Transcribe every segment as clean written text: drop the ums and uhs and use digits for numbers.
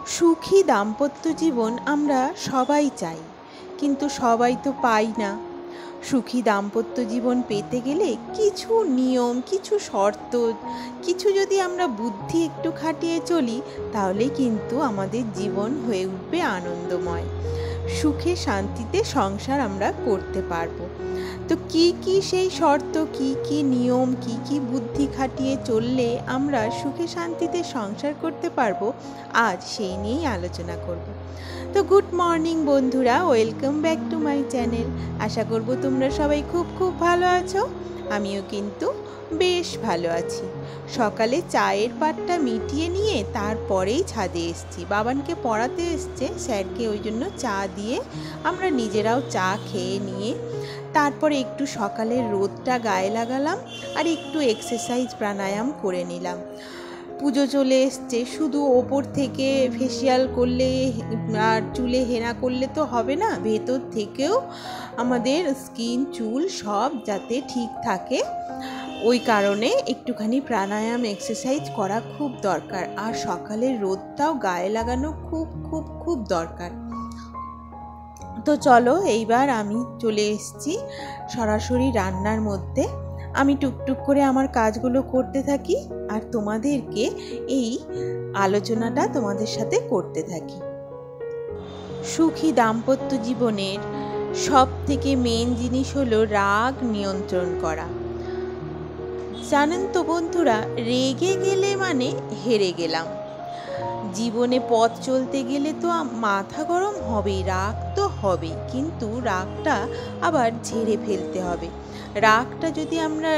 সুখী দাম্পত্য জীবন আমরা সবাই চাই, কিন্তু সবাই তো পাই না। সুখী দাম্পত্য জীবন পেতে গেলে কিছু নিয়ম, কিছু শর্ত, কিছু যদি আমরা বুদ্ধি একটু খাটিয়ে চলি, তাহলে কিন্তু আমাদের জীবন হয়ে উঠবে আনন্দময়। সুখে শান্তিতে সংসার আমরা করতে পারবো। তো কি কি সেই শর্ত, কি কি নিয়ম, কি কি বুদ্ধি খাটিয়ে চললে আমরা সুখে শান্তিতে সংসার করতে পারবো, আজ সেই নিয়েই আলোচনা করব। তো গুড মর্নিং বন্ধুরা, welcome back to my channel. আশা করব তোমরা সবাই খুব খুব ভালো আছো। আমিও কিন্তু বেশ ভালো আছি। সকালে চায়ের পাটটা মিটিয়ে নিয়ে তারপরেই ছাদে এসেছি। বাবানকে পড়াতে এসছে, স্যারকে ওই জন্য চা দিয়ে আমরা নিজেরাও চা খেয়ে নিয়ে তারপরে একটু সকালের রোদটা গায়ে লাগালাম আর একটু এক্সারসাইজ প্রাণায়াম করে নিলাম। পুজো চলে এসছে, শুধু ওপর থেকে ফেসিয়াল করলে আর চুলে হেনা করলে তো হবে না, ভেতর থেকেও আমাদের স্কিন, চুল সব যাতে ঠিক থাকে, ওই কারণে একটুখানি প্রাণায়াম এক্সারসাইজ করা খুব দরকার। আর সকালের রোদটাও গায়ে লাগানো খুব খুব খুব দরকার। তো চলো, এইবার আমি চলে এসেছি সরাসরি রান্নার মধ্যে। আমি টুকটুক করে আমার কাজগুলো করতে থাকি আর তোমাদেরকে এই আলোচনাটা তোমাদের সাথে করতে থাকি। সুখী দাম্পত্য জীবনের সব থেকে মেন জিনিস হলো রাগ নিয়ন্ত্রণ করা। জানেন তো বন্ধুরা, রেগে গেলে মানে হেরে গেলাম। জীবনে পথ চলতে গেলে তো মাথা গরম হবেই, রাগ তো হবেই, কিন্তু রাগটা আবার ঝেড়ে ফেলতে হবে। রাগটা যদি আমরা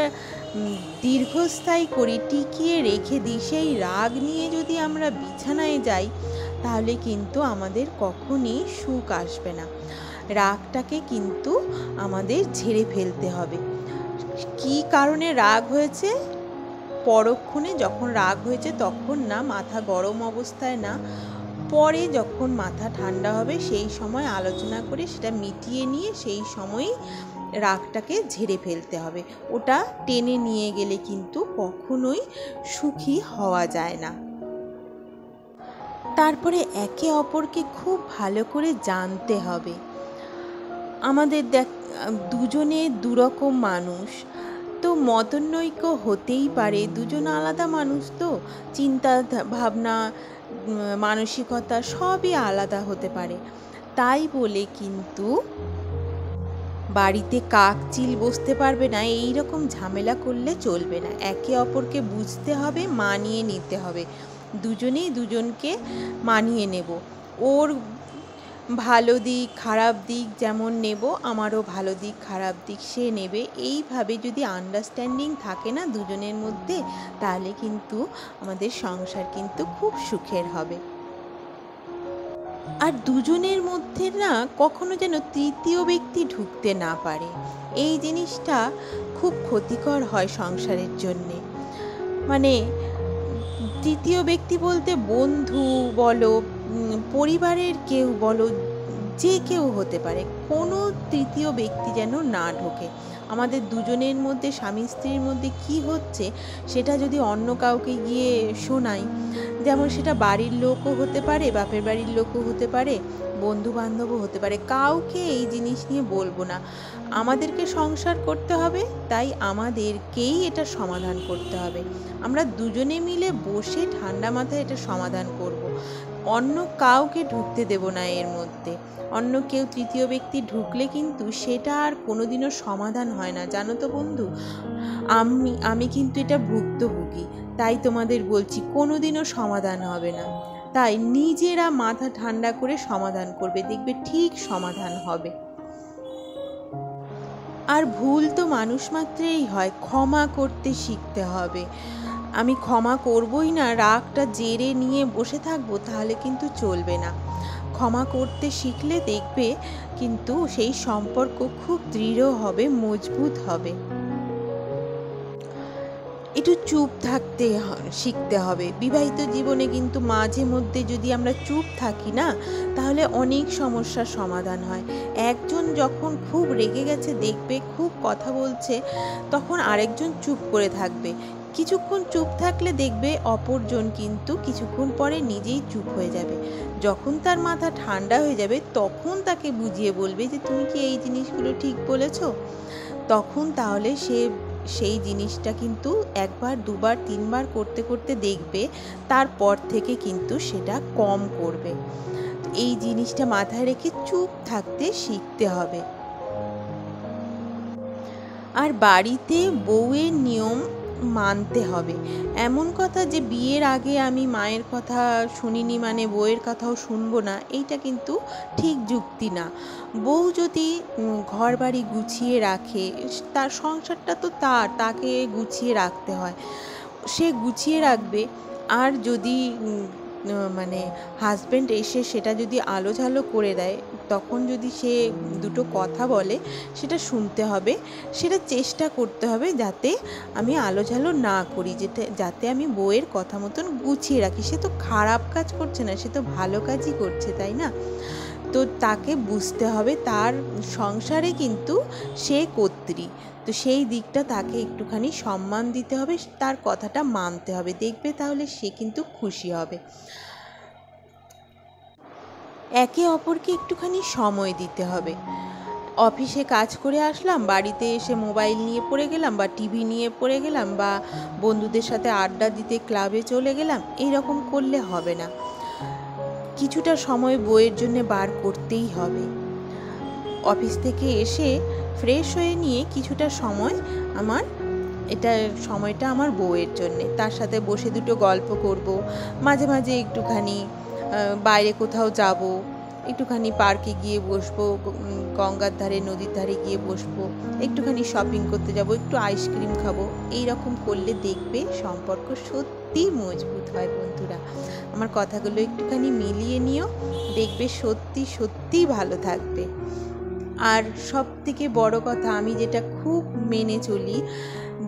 দীর্ঘস্থায়ী করি, টিকিয়ে রেখে দিই, সেই রাগ নিয়ে যদি আমরা বিছানায় যাই, তাহলে কিন্তু আমাদের কখনই সুখ আসবে না। রাগটাকে কিন্তু আমাদের ঝেড়ে ফেলতে হবে। কী কারণে রাগ হয়েছে, পরক্ষণে যখন রাগ হয়েছে তখন না, মাথা গরম অবস্থায় না, পরে যখন মাথা ঠান্ডা হবে সেই সময় আলোচনা করে সেটা মিটিয়ে নিয়ে সেই সময়ই রাগটাকে ঝেড়ে ফেলতে হবে। ওটা টেনে নিয়ে গেলে কিন্তু কখনোই সুখী হওয়া যায় না। তারপরে একে অপরকে খুব ভালো করে জানতে হবে। আমাদের দুজনে দুরকম মানুষ, তো মতনৈক্য হতেই পারে, দুজন আলাদা মানুষ, তো চিন্তা ভাবনা, মানসিকতা সবই আলাদা হতে পারে। তাই বলে কিন্তু বাড়িতে কাক চিল বসতে পারবে না, এই রকম ঝামেলা করলে চলবে না। একে অপরকে বুঝতে হবে, মানিয়ে নিতে হবে। দুজনেই দুজনকে মানিয়ে নেব। ওর ভালো দিক খারাপ দিক যেমন নেব, আমারও ভালো দিক খারাপ দিক সে নেবে। এইভাবে যদি আন্ডারস্ট্যান্ডিং থাকে না দুজনের মধ্যে, তাহলে কিন্তু আমাদের সংসার কিন্তু খুব সুখের হবে। আর দুজনের মধ্যে না কখনো যেন তৃতীয় ব্যক্তি ঢুকতে না পারে, এই জিনিসটা খুব ক্ষতিকর হয় সংসারের জন্যে। মানে তৃতীয় ব্যক্তি বলতে বন্ধু বলো, পরিবারের কেউ বলো, যে কেউ হতে পারে, কোনো তৃতীয় ব্যক্তি যেন না ঢোকে। আমাদের দুজনের মধ্যে, স্বামী স্ত্রীর মধ্যে কি হচ্ছে সেটা যদি অন্য কাউকে গিয়ে শোনাই, যেমন সেটা বাড়ির লোকও হতে পারে, বাপের বাড়ির লোকও হতে পারে, বন্ধু বান্ধবও হতে পারে, কাউকে এই জিনিস নিয়ে বলবো না। আমাদেরকে সংসার করতে হবে, তাই আমাদেরকেই এটা সমাধান করতে হবে। আমরা দুজনে মিলে বসে ঠান্ডা মাথায় এটা সমাধান করব। অন্য কাউকে ঢুকতে দেব না এর মধ্যে। অন্য কেউ তৃতীয় ব্যক্তি ঢুকলে কিন্তু সেটা আর কোনোদিনও সমাধান হয় না, জানো তো বন্ধু। আমি কিন্তু এটা ভুক্তভোগী, তাই তোমাদের বলছি কোনোদিনও সমাধান হবে না। তাই নিজেরা মাথা ঠান্ডা করে সমাধান করবে, দেখবে ঠিক সমাধান হবে। আর ভুল তো মানুষ মাত্রেই হয়, ক্ষমা করতে শিখতে হবে। আমি ক্ষমা করবই না, রাগটা জেরে নিয়ে বসে থাকবো, তাহলে কিন্তু চলবে না। ক্ষমা করতে শিখলে দেখবে কিন্তু সেই সম্পর্ক খুব দৃঢ় হবে, মজবুত হবে। একটু চুপ থাকতে শিখতে হবে। বিবাহিত জীবনে কিন্তু মাঝে মধ্যে যদি আমরা চুপ থাকি না, তাহলে অনেক সমস্যার সমাধান হয়। একজন যখন খুব রেগে গেছে, দেখবে খুব কথা বলছে, তখন আরেকজন চুপ করে থাকবে, কিছুক্ষণ চুপ থাকলে দেখবে অপরজন কিন্তু কিছুক্ষণ পরে নিজেই চুপ হয়ে যাবে। যখন তার মাথা ঠান্ডা হয়ে যাবে তখন তাকে বুঝিয়ে বলবে যে তুমি কি এই জিনিসগুলো ঠিক বলেছো। তখন তাহলে সে সেই জিনিসটা কিন্তু একবার দুবার তিনবার করতে করতে দেখবে, তারপর থেকে কিন্তু সেটা কম করবে। এই জিনিসটা মাথায় রেখে চুপ থাকতে শিখতে হবে। আর বাড়িতে বউয়ের নিয়ম মানতে হবে। এমন কথা যে বিয়ের আগে আমি মায়ের কথা শুনিনি মানে বউয়ের কথাও শুনবো না, এইটা কিন্তু ঠিক যুক্তি না। বউ যদি ঘর বাড়ি গুছিয়ে রাখে, তার সংসারটা তো তাকে গুছিয়ে রাখতে হয়, সে গুছিয়ে রাখবে। আর যদি মানে হাজব্যান্ড এসে সেটা যদি আলোঝালো করে দেয়, তখন যদি সে দুটো কথা বলে সেটা শুনতে হবে, সেটা চেষ্টা করতে হবে যাতে আমি আলোঝালো না করি, যাতে আমি বউয়ের কথা মতন গুছিয়ে রাখি। সে তো খারাপ কাজ করছে না, সে তো ভালো কাজই করছে, তাই না? তো তাকে বুঝতে হবে তার সংসারে কিন্তু সে কর্ত্রী, তো সেই দিকটা তাকে একটুখানি সম্মান দিতে হবে, তার কথাটা মানতে হবে। দেখবে তাহলে সে কিন্তু খুশি হবে। একে অপরকে একটুখানি সময় দিতে হবে। অফিসে কাজ করে আসলাম, বাড়িতে এসে মোবাইল নিয়ে পড়ে গেলাম বা টিভি নিয়ে পড়ে গেলাম বা বন্ধুদের সাথে আড্ডা দিতে ক্লাবে চলে গেলাম, এইরকম করলে হবে না। কিছুটা সময় বউয়ের জন্য বার করতেই হবে। অফিস থেকে এসে ফ্রেশ হয়ে নিয়ে কিছুটা সময় সময়টা আমার বউয়ের জন্যে, তার সাথে বসে দুটো গল্প করব, মাঝে মাঝে একটুখানি বাইরে কোথাও যাব, একটুখানি পার্কে গিয়ে বসবো, গঙ্গার ধারে নদীর ধারে গিয়ে বসবো, একটুখানি শপিং করতে যাব, একটু আইসক্রিম খাবো। এই রকম করলে দেখবে সম্পর্ক সত্যি মজবুত হয়। বন্ধুরা, আমার কথাগুলো একটুখানি মিলিয়ে নিও, দেখবে সত্যি সত্যি ভালো থাকবে। আর সব থেকে বড় কথা, আমি যেটা খুব মেনে চলি,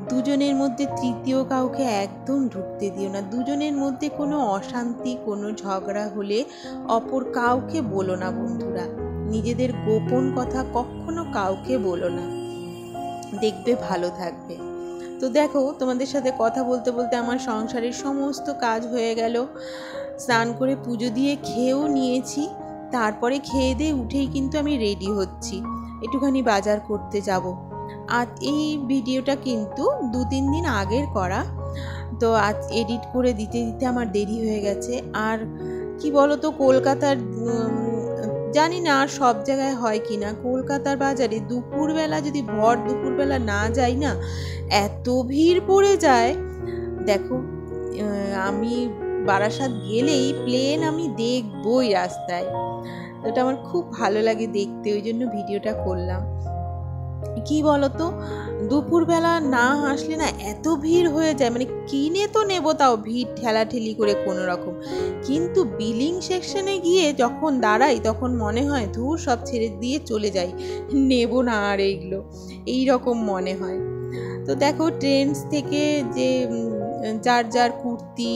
দুজনের মধ্যে তৃতীয় কাউকে একদম ঢুকতে দিও না। দুজনের মধ্যে কোনো অশান্তি, কোনো ঝগড়া হলে অপর কাউকে বলো না বন্ধুরা। নিজেদের গোপন কথা কখনো কাউকে বলো না, দেখবে ভালো থাকবে। তো দেখো, তোমাদের সাথে কথা বলতে বলতে আমার সংসারের সমস্ত কাজ হয়ে গেল। স্নান করে পুজো দিয়ে খেয়েও নিয়েছি। তারপরে খেয়ে দিয়ে উঠেই কিন্তু আমি রেডি হচ্ছি, একটুখানি বাজার করতে যাব। আর এই ভিডিওটা কিন্তু 2-3 দিন আগের করা, তো আজ এডিট করে দিতে দিতে আমার দেরি হয়ে গেছে। আর কি বলো তো, কলকাতার জানি না আর সব জায়গায় হয় কি না, কলকাতার বাজারে দুপুরবেলা যদি ভর দুপুরবেলা না যাই না, এত ভিড় পড়ে যায়। দেখো, আমি বারাসাত গেলেই প্লেন আমি দেখবই রাস্তায়, ওটা আমার খুব ভালো লাগে দেখতে, ওই জন্য ভিডিওটা করলাম। কি বলতো, দুপুরবেলা না আসলে না এত ভিড় হয়ে যায়, মানে কিনে তো নেবো, তাও ভিড় ঠেলাঠেলি করে কোনো রকম, কিন্তু বিলিং সেকশনে গিয়ে যখন দাঁড়াই তখন মনে হয় ধুর, সব ছেড়ে দিয়ে চলে যাই, নেব না আর এইগুলো, এই রকম মনে হয়। তো দেখো, ট্রেন্ডস থেকে যে যার যার কুর্তি,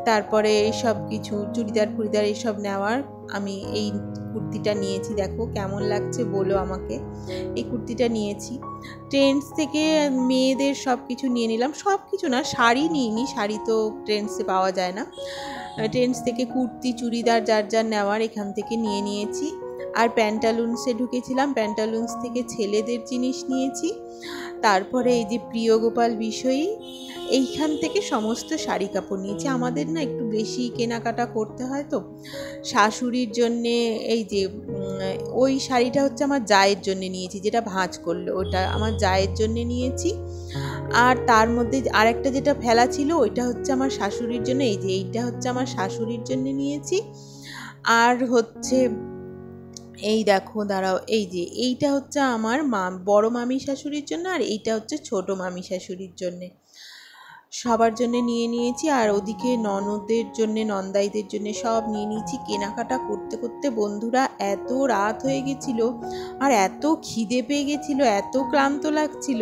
তারপরে এইসব কিছু চুড়িদার ফুড়িদার এইসব নেওয়ার, আমি এই কুর্তিটা নিয়েছি। দেখো কেমন লাগছে বলো আমাকে। এই কুর্তিটা নিয়েছি ট্রেন্ডস থেকে, মেয়েদের সব কিছু নিয়ে নিলাম, সব কিছু না, শাড়ি নিইনি, শাড়ি তো ট্রেন্ডসে পাওয়া যায় না। ট্রেন্ডস থেকে কুর্তি চুড়িদার যার যার নেওয়ার এখান থেকে নিয়ে নিয়েছি। আর প্যান্টালুন্সে ঢুকেছিলাম, প্যান্টালুন্স থেকে ছেলেদের জিনিস নিয়েছি। তারপরে এই যে প্রিয় গোপাল বিষয়ী, এইখান থেকে সমস্ত শাড়ি কাপড় নিয়েছি। আমাদের না একটু বেশি কেনাকাটা করতে হয়, তো শাশুড়ির জন্যে এই যে ওই শাড়িটা হচ্ছে আমার জায়ের জন্যে নিয়েছি, যেটা ভাঁজ করলো ওটা আমার জায়ের জন্যে নিয়েছি। আর তার মধ্যে আরেকটা যেটা ফেলা ছিল ওইটা হচ্ছে আমার শাশুড়ির জন্য, এই যে এইটা হচ্ছে আমার শাশুড়ির জন্য নিয়েছি। আর হচ্ছে এই দেখো, দাঁড়াও, এই যে এইটা হচ্ছে আমার বড় মামি শাশুড়ির জন্য, আর এইটা হচ্ছে ছোট মামি শাশুড়ির জন্যে, সবার জন্য নিয়ে নিয়েছি। আর ওদিকে ননদের জন্য, নন্দাইদের জন্য সব নিয়ে নিয়েছি। কেনাকাটা করতে করতে বন্ধুরা এত রাত হয়ে গেছিল, আর এত খিদে পেয়ে গেছিলো, এত ক্লান্ত লাগছিল,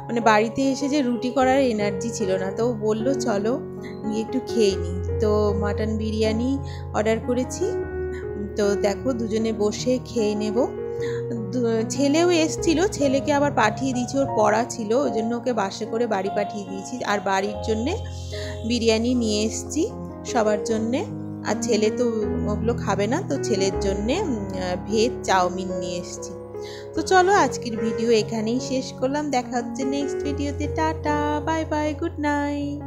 মানে বাড়িতে এসে যে রুটি করার এনার্জি ছিল না। তো বললো চলো নিয়ে একটু খেয়ে নিই, তো মাটন বিরিয়ানি অর্ডার করেছি। তো দেখো, দুজনে বসে খেয়ে নেব। ছেলেও এসছিল, ছেলেকে আবার পাঠিয়ে দিয়েছি, ওর পড়া ছিল, ওই জন্য ওকে বাসে করে বাড়ি পাঠিয়ে দিয়েছি। আর বাড়ির জন্যে বিরিয়ানি নিয়ে এসেছি সবার জন্যে। আর ছেলে তো ওগুলো খাবে না, তো ছেলের জন্যে ভেজ চাউমিন নিয়ে এসেছি। তো চলো আজকের ভিডিও এখানেই শেষ করলাম, দেখা হচ্ছে নেক্সট ভিডিওতে। Tata, bye bye, good night.